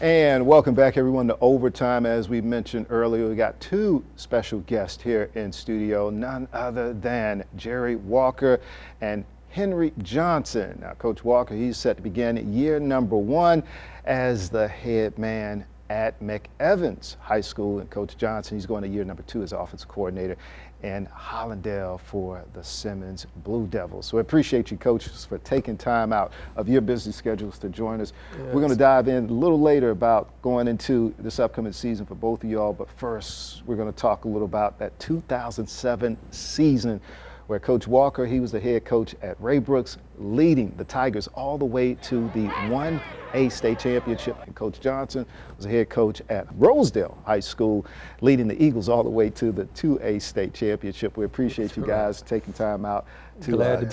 And welcome back, everyone, to Overtime. As we mentioned earlier, we got two special guests here in studio, none other than Jerry Walker and Henry Johnson. Now, Coach Walker, he's set to begin year number 1 as the head man at McEvans High School. And Coach Johnson, he's going to year number 2 as offensive coordinator in Hollandale for the Simmons Blue Devils. So I appreciate you, coaches, for taking time out of your busy schedules to join us. Yes. We're going to dive in a little later about going into this upcoming season for both of y'all, but first we're going to talk a little about that 2007 season where Coach Walker, he was the head coach at Ray Brooks, leading the Tigers all the way to the 1A state championship. And Coach Johnson was the head coach at Rosedale High School, leading the Eagles all the way to the 2A state championship. We appreciate you guys taking time out to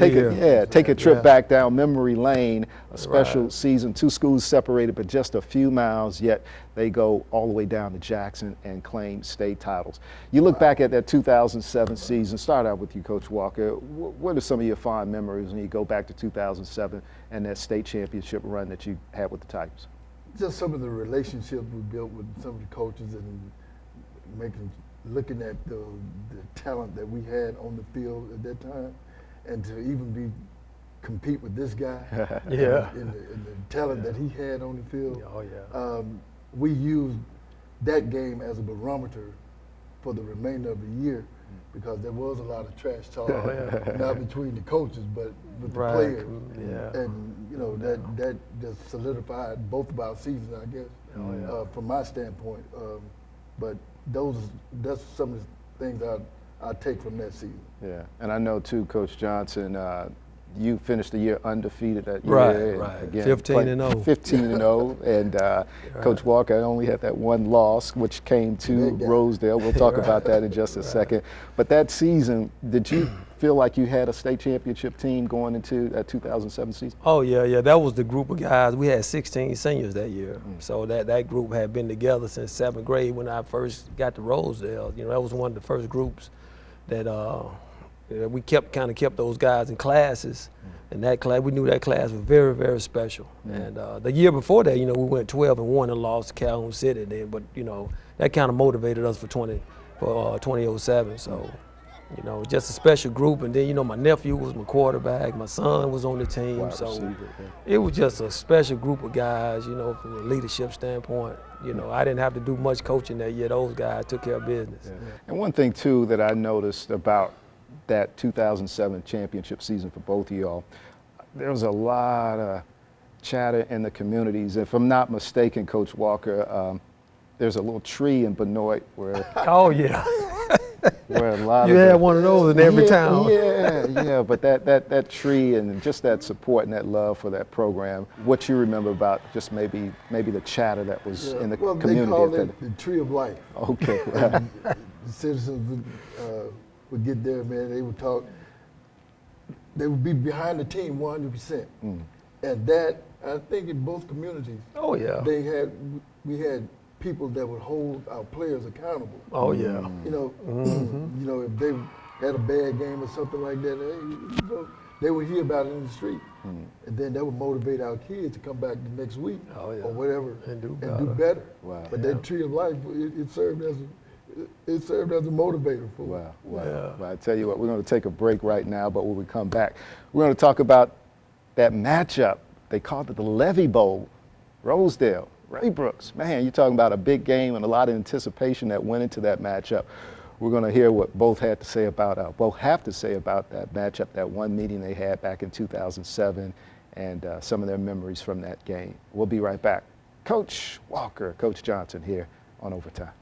take a trip back down memory lane, a special season. Two schools separated but just a few miles, yet they go all the way down to Jackson and claim state titles. You look back at that 2007 season, start out with you, Coach Walker. What are some of your fond memories when you go back to 2007 and that state championship run that you had with the Tigers? Just some of the relationships we built with some of the coaches and looking at the talent that we had on the field at that time, and to even compete with this guy and the talent that he had on the field. We used that game as a barometer for the remainder of the year, because there was a lot of trash talk, not between the coaches, but with the players. And you know, that just solidified both of our seasons, I guess, from my standpoint. But that's some of the things I take from that season. Yeah, and I know too, Coach Johnson, you finished the year undefeated that year. Right. Again, 15-0. 15-0, and Coach Walker only had that one loss, which came to Rosedale. We'll talk about that in just a second. But that season, did you feel like you had a state championship team going into that 2007 season? Oh, yeah. That was the group of guys. We had 16 seniors that year. So that group had been together since 7th grade when I first got to Rosedale. You know, that was one of the first groups that we kept those guys in classes, and that class, we knew that class was very, very special. And the year before that, you know, we went 12-1 and lost to Calhoun City then, but you know, that kind of motivated us for 2007. So, you know, just a special group. And then, you know, my nephew was my quarterback, my son was on the team, it was just a special group of guys, you know, from a leadership standpoint. You know, I didn't have to do much coaching that year. Those guys took care of business. And one thing too that I noticed about that 2007 championship season for both of y'all, there was a lot of chatter in the communities. If I'm not mistaken, Coach Walker, there's a little tree in Benoit where where a lot you had one of those in every town. But that tree and just that support and that love for that program, what you remember about just maybe the chatter that was in the community? They called it the Tree of Life. Okay. The citizens would get there, man, they would talk. They would be behind the team 100%. And that, I think in both communities, we had people that would hold our players accountable. You know, if they had a bad game or something like that, you know, they would hear about it in the street. And then that would motivate our kids to come back the next week or whatever and do better. But that Tree of Life, it served as a motivator for us. Well, I tell you what, we're going to take a break right now, but when we come back, we're going to talk about that matchup. They called it the Levy Bowl, Rosedale, Ray Brooks. Man, you're talking about a big game and a lot of anticipation that went into that matchup. We're going to hear what both have to say about that matchup, that one meeting they had back in 2007, and some of their memories from that game. We'll be right back. Coach Walker, Coach Johnson here on Overtime.